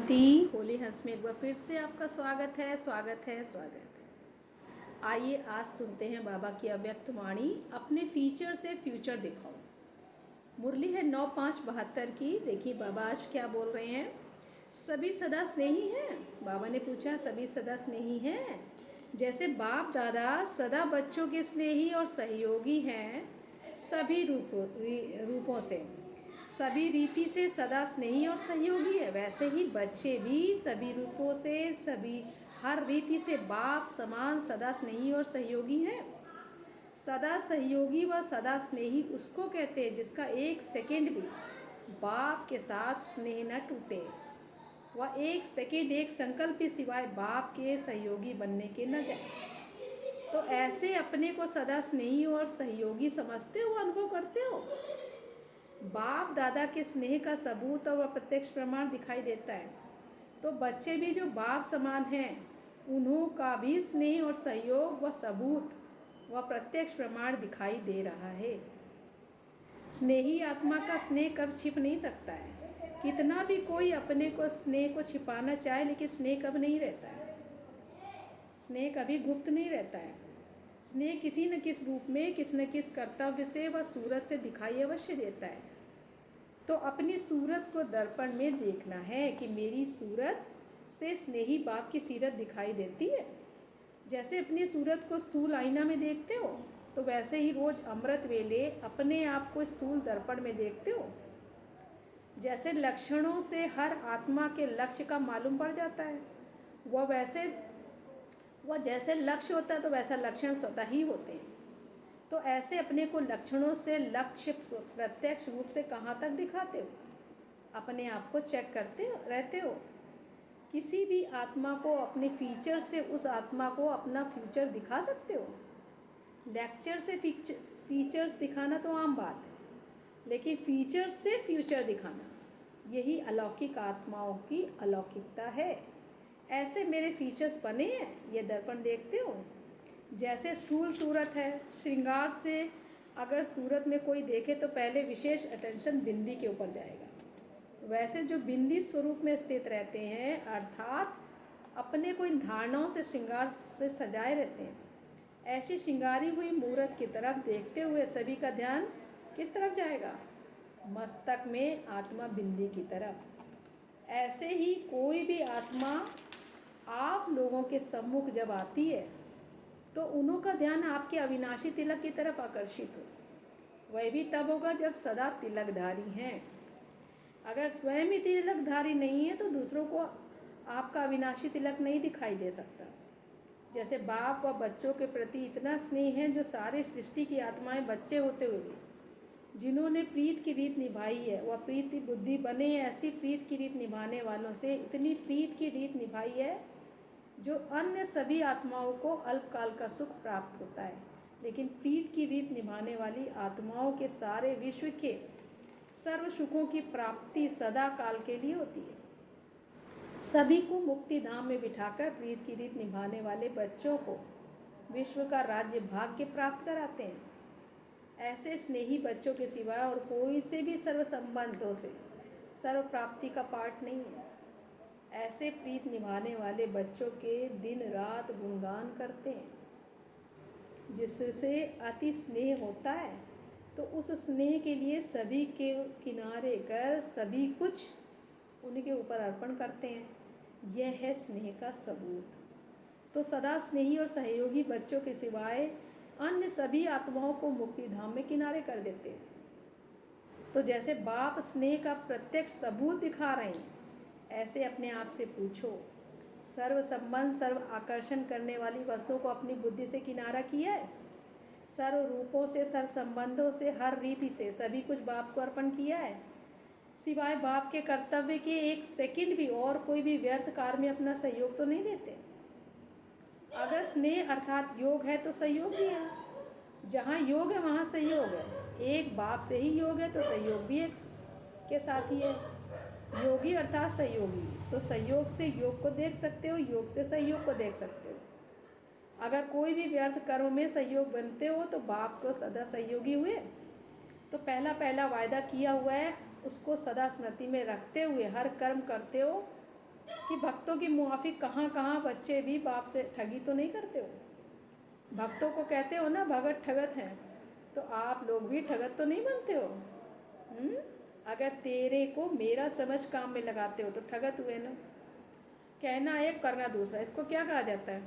शांति। होली हंस में एक बार फिर से आपका स्वागत है, स्वागत है, स्वागत है। आइए आज सुनते हैं बाबा की अव्यक्त वाणी, अपने फीचर से फ्यूचर दिखाओ। मुरली है 9/5/72 की। देखिए बाबा आज क्या बोल रहे हैं। सभी सदा स्नेही हैं। बाबा ने पूछा सभी सदा स्नेही हैं। जैसे बाप दादा सदा बच्चों के स्नेही और सहयोगी हैं, सभी रूपों से, सभी रीति से सदा स्नेही और सहयोगी है, वैसे ही बच्चे भी सभी रूपों से, सभी हर रीति से बाप समान सदा स्नेही और सहयोगी हैं। सदा सहयोगी व सदा स्नेही उसको कहते हैं जिसका एक सेकंड भी बाप के साथ स्नेह न टूटे, वह एक सेकंड एक संकल्प के सिवाय बाप के सहयोगी बनने के न जाए। तो ऐसे अपने को सदा स्नेही और सहयोगी समझते हो, अनुभव करते हो। बाप दादा के स्नेह का सबूत और प्रत्यक्ष प्रमाण दिखाई देता है। तो बच्चे भी जो बाप समान हैं, उन्हों का भी स्नेह और सहयोग व सबूत व प्रत्यक्ष प्रमाण दिखाई दे रहा है। स्नेही आत्मा का स्नेह कब छिप नहीं सकता है। कितना भी कोई अपने को स्नेह को छिपाना चाहे, लेकिन स्नेह कब नहीं रहता है। स्नेह कभी गुप्त नहीं रहता है। स्नेह किसी न किस रूप में, किस न किस कर्तव्य से व सूरत से दिखाई अवश्य देता है। तो अपनी सूरत को दर्पण में देखना है कि मेरी सूरत से स्नेही बाप की सीरत दिखाई देती है। जैसे अपनी सूरत को स्थूल आईना में देखते हो, तो वैसे ही रोज अमृत वेले अपने आप को स्थूल दर्पण में देखते हो। जैसे लक्षणों से हर आत्मा के लक्ष्य का मालूम पड़ जाता है, वह जैसे लक्ष्य होता है तो वैसा लक्षण स्वतः ही होते हैं। तो ऐसे अपने को लक्षणों से लक्ष्य प्रत्यक्ष रूप से कहाँ तक दिखाते हो, अपने आप को चेक करते रहते हो। किसी भी आत्मा को अपने फीचर से उस आत्मा को अपना फ्यूचर दिखा सकते हो। लेक्चर से फीचर्स दिखाना तो आम बात है, लेकिन फीचर से फ्यूचर दिखाना, यही अलौकिक आत्माओं की अलौकिकता है। ऐसे मेरे फीचर्स बने हैं, ये दर्पण देखते हो। जैसे स्थूल सूरत है, श्रृंगार से अगर सूरत में कोई देखे तो पहले विशेष अटेंशन बिंदी के ऊपर जाएगा। वैसे जो बिंदी स्वरूप में स्थित रहते हैं, अर्थात अपने को इन धारणाओं से श्रृंगार से सजाए रहते हैं, ऐसी श्रृंगारी हुई मूर्त की तरफ देखते हुए सभी का ध्यान किस तरफ जाएगा? मस्तक में आत्मा बिंदी की तरफ। ऐसे ही कोई भी आत्मा आप लोगों के सम्मुख जब आती है तो उन्हों का ध्यान आपके अविनाशी तिलक की तरफ आकर्षित हो। वह भी तब होगा जब सदा तिलकधारी हैं। अगर स्वयं ही तिलकधारी नहीं है तो दूसरों को आपका अविनाशी तिलक नहीं दिखाई दे सकता। जैसे बाप व बच्चों के प्रति इतना स्नेह है, जो सारे सृष्टि की आत्माएं बच्चे होते हुए भी जिन्होंने प्रीत की रीत निभाई है, वह प्रीत की बुद्धि बने। ऐसी प्रीत की रीत निभाने वालों से इतनी प्रीत की रीत निभाई है जो अन्य सभी आत्माओं को अल्पकाल का सुख प्राप्त होता है, लेकिन प्रीत की रीत निभाने वाली आत्माओं के सारे विश्व के सर्व सुखों की प्राप्ति सदा काल के लिए होती है। सभी को मुक्ति धाम में बिठाकर प्रीत की रीत निभाने वाले बच्चों को विश्व का राज्य भाग्य प्राप्त कराते हैं। ऐसे स्नेही बच्चों के सिवाय और कोई से भी सर्व संबंधों से सर्व प्राप्ति का पाठ नहीं है। ऐसे प्रीत निभाने वाले बच्चों के दिन रात गुणगान करते हैं, जिससे अति स्नेह होता है। तो उस स्नेह के लिए सभी के किनारे कर सभी कुछ उनके ऊपर अर्पण करते हैं। यह है स्नेह का सबूत। तो सदा स्नेही और सहयोगी बच्चों के सिवाय अन्य सभी आत्माओं को मुक्ति धाम में किनारे कर देते हैं। तो जैसे बाप स्नेह का प्रत्यक्ष सबूत दिखा रहे हैं, ऐसे अपने आप से पूछो, सर्व संबंध सर्व आकर्षण करने वाली वस्तुओं को अपनी बुद्धि से किनारा किया है? सर्व रूपों से, सर्व संबंधों से, हर रीति से सभी कुछ बाप को अर्पण किया है? सिवाय बाप के कर्तव्य के एक सेकंड भी और कोई भी व्यर्थ कार्य में अपना सहयोग तो नहीं देते। अगर स्नेह अर्थात योग है तो सहयोग भी है। जहाँ योग है वहाँ सहयोग है। एक बाप से ही योग है तो सहयोग भी एक के साथ ही है। योगी अर्थात सहयोगी, तो सहयोग से योग को देख सकते हो, योग से सहयोग को देख सकते हो। अगर कोई भी व्यर्थ कर्म में सहयोग बनते हो तो बाप को सदा सहयोगी हुए। तो पहला वायदा किया हुआ है, उसको सदा स्मृति में रखते हुए हर कर्म करते हो कि भक्तों की मुआफ़ी कहाँ कहाँ बच्चे भी बाप से ठगी तो नहीं करते हो। भक्तों को कहते हो ना भगत ठगत हैं, तो आप लोग भी ठगत तो नहीं बनते हो। अगर तेरे को मेरा समझ काम में लगाते हो तो ठगत हुए ना। कहना एक करना दूसरा, इसको क्या कहा जाता है?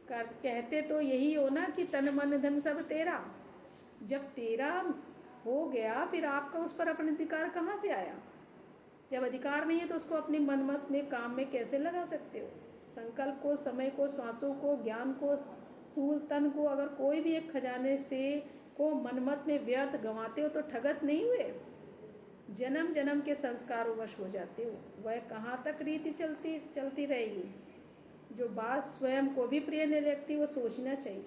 कहते तो यही हो ना कि तन मन धन सब तेरा। जब तेरा हो गया फिर आपका उस पर अपना अधिकार कहाँ से आया? जब अधिकार नहीं है तो उसको अपनी मनमत में काम में कैसे लगा सकते हो? संकल्प को, समय को, श्वासों को, ज्ञान को, स्थूल तन को अगर कोई भी एक खजाने से को मनमत में व्यर्थ गंवाते हो तो ठगत नहीं हुए। जन्म जन्म के संस्कारों वश हो जाते हो। वह कहाँ तक रीति चलती रहेगी? जो बात स्वयं को भी प्रिय नहीं लगती वो सोचना चाहिए।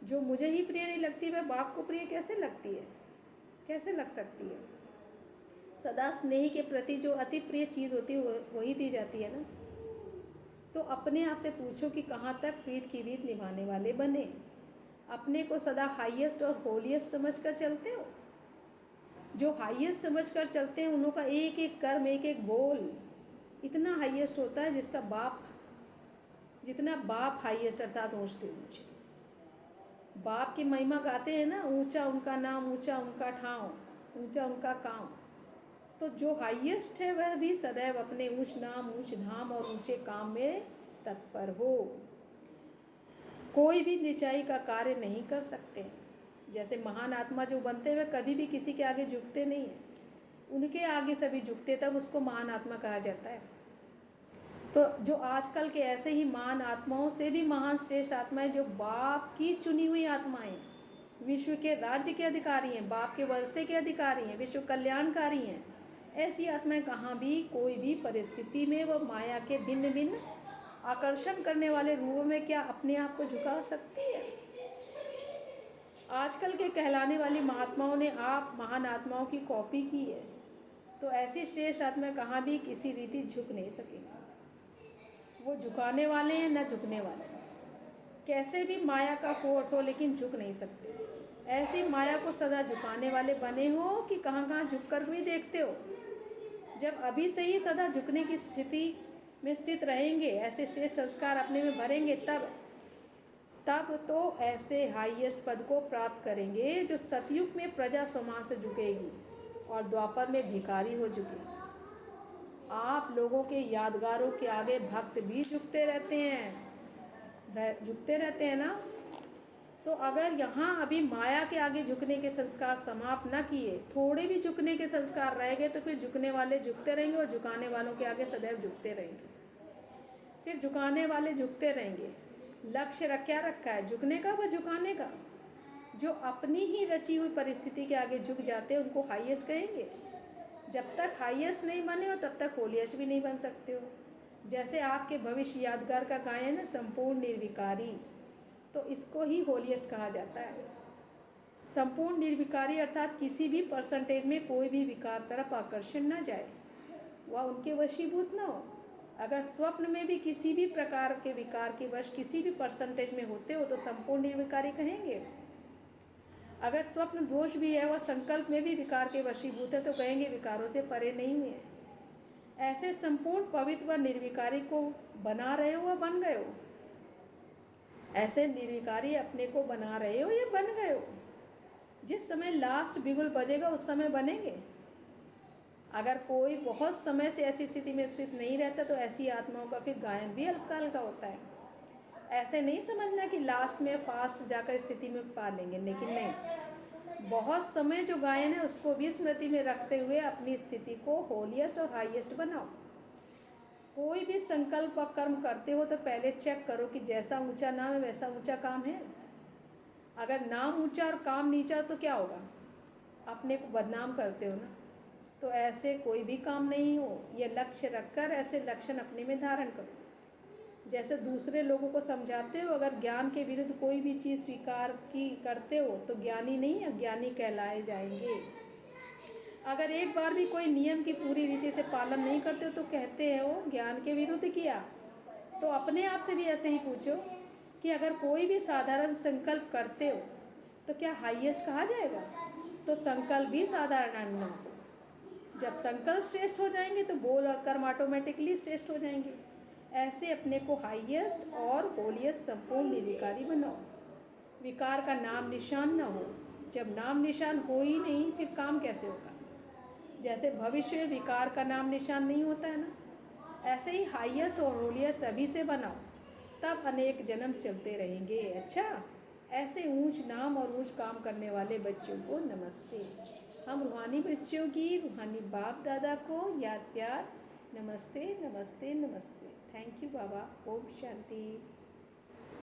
जो मुझे ही प्रिय नहीं लगती वह बाप को प्रिय कैसे लगती है? कैसे लग सकती है? सदा स्नेह के प्रति जो अति प्रिय चीज़ होती है वही दी जाती है ना। तो अपने आप से पूछो कि कहाँ तक प्रीत की रीत निभाने वाले बने। अपने को सदा हाईएस्ट और होलीएस्ट समझकर चलते हो। जो हाईएस्ट समझकर चलते हैं उनका एक एक कर्म, एक एक बोल इतना हाईएस्ट होता है जितना बाप हाईएस्ट अर्थात ऊँचते ऊँचे। बाप की महिमा गाते हैं ना, ऊंचा उनका नाम, ऊंचा उनका ठाव, ऊंचा उनका काम। तो जो हाईएस्ट है वह भी सदैव अपने ऊंच नाम, ऊंच धाम और ऊंचे काम में तत्पर हो। कोई भी नीचाई का कार्य नहीं कर सकते। जैसे महान आत्मा जो बनते हैं वे कभी भी किसी के आगे झुकते नहीं हैं। उनके आगे सभी झुकते, तब उसको महान आत्मा कहा जाता है। तो जो आजकल के ऐसे ही महान आत्माओं से भी महान श्रेष्ठ आत्माएं जो बाप की चुनी हुई आत्माएं, विश्व के राज्य के अधिकारी हैं, बाप के वर्षे के अधिकारी हैं, विश्व कल्याणकारी हैं, ऐसी आत्माएं कहाँ भी कोई भी परिस्थिति में वो माया के भिन्न भिन्न आकर्षण करने वाले रूपों में क्या अपने आप को झुका सकती है? आजकल के कहलाने वाली महात्माओं ने आप महान आत्माओं की कॉपी की है। तो ऐसी श्रेष्ठ आत्माएं कहाँ भी किसी रीति झुक नहीं सकेंगी। वो झुकाने वाले हैं न झुकने वाले हैं। कैसे भी माया का फोर्स हो लेकिन झुक नहीं सकते। ऐसी माया को सदा झुकाने वाले बने हो कि कहाँ कहाँ झुक कर भी देखते हो। जब अभी से ही सदा झुकने की स्थिति में स्थित रहेंगे, ऐसे श्रेष्ठ संस्कार अपने में भरेंगे, तब तो ऐसे हाईएस्ट पद को प्राप्त करेंगे जो सतयुग में प्रजा समान से झुकेगी और द्वापर में भिखारी हो झुकेगी। आप लोगों के यादगारों के आगे भक्त भी झुकते रहते हैं ना। तो अगर यहाँ अभी माया के आगे झुकने के संस्कार समाप्त न किए, थोड़े भी झुकने के संस्कार रह गए, तो फिर झुकने वाले झुकते रहेंगे और झुकाने वालों के आगे सदैव झुकते रहेंगे। फिर झुकाने वाले झुकते रहेंगे। लक्ष्य क्या रखा है? झुकने का व झुकाने का। जो अपनी ही रची हुई परिस्थिति के आगे झुक जाते हैं उनको हाईएस्ट कहेंगे। जब तक हाईएस्ट नहीं बने हो तब तक होलीएस्ट भी नहीं बन सकते हो। जैसे आपके भविष्य यादगार का गायन है संपूर्ण निर्विकारी, तो इसको ही होलीएस्ट कहा जाता है। संपूर्ण निर्विकारी अर्थात किसी भी परसेंटेज में कोई भी विकार तरफ आकर्षण न जाए, वह उनके वशीभूत न हो। अगर स्वप्न में भी किसी भी प्रकार के विकार के वश किसी भी परसेंटेज में होते हो तो संपूर्ण निर्विकारी कहेंगे। अगर स्वप्न दोष भी है, वह संकल्प में भी विकार के वशीभूत है, तो कहेंगे विकारों से परे नहीं हुए। ऐसे संपूर्ण पवित्र व निर्विकारी को बना रहे हो या बन गए हो? ऐसे निर्विकारी अपने को बना रहे हो या बन गए हो? जिस समय लास्ट बिगुल बजेगा उस समय बनेंगे। अगर कोई बहुत समय से ऐसी स्थिति में स्थित नहीं रहता तो ऐसी आत्माओं का फिर गायन भी अल्पकाल का होता है। ऐसे नहीं समझना कि लास्ट में फास्ट जाकर स्थिति में पा लेंगे, लेकिन नहीं, बहुत समय जो गायन है उसको भी स्मृति में रखते हुए अपनी स्थिति को होलीएस्ट और हाईएस्ट बनाओ। कोई भी संकल्प और कर्म करते हो तो पहले चेक करो कि जैसा ऊंचा नाम है वैसा ऊंचा काम है। अगर नाम ऊंचा और काम नीचा तो क्या होगा? अपने को बदनाम करते हो ना। तो ऐसे कोई भी काम नहीं हो। यह लक्ष्य रखकर ऐसे लक्षण अपने में धारण करो। जैसे दूसरे लोगों को समझाते हो, अगर ज्ञान के विरुद्ध कोई भी चीज़ स्वीकार की करते हो तो ज्ञानी नहीं अज्ञानी कहलाए जाएंगे। अगर एक बार भी कोई नियम की पूरी रीति से पालन नहीं करते हो तो कहते हो ज्ञान के विरुद्ध किया। तो अपने आप से भी ऐसे ही पूछो कि अगर कोई भी साधारण संकल्प करते हो तो क्या हाईएस्ट कहा जाएगा? तो संकल्प भी साधारण न हो। जब संकल्प श्रेष्ठ हो जाएंगे तो बोल और कर्म ऑटोमेटिकली श्रेष्ठ हो जाएंगे। ऐसे अपने को हाईएस्ट और होलिएस्ट संपूर्ण निर्विकारी बनाओ। विकार का नाम निशान न हो। जब नाम निशान हो ही नहीं फिर काम कैसे होगा? जैसे भविष्य में विकार का नाम निशान नहीं होता है ना, ऐसे ही हाईएस्ट और होलिएस्ट अभी से बनाओ, तब अनेक जन्म चलते रहेंगे। अच्छा, ऐसे ऊंच नाम और ऊंच काम करने वाले बच्चों को नमस्ते। हम रूहानी बच्चों की रूहानी बाप दादा को याद प्यार नमस्ते नमस्ते नमस्ते। थैंक यू बाबा। ओम शांति।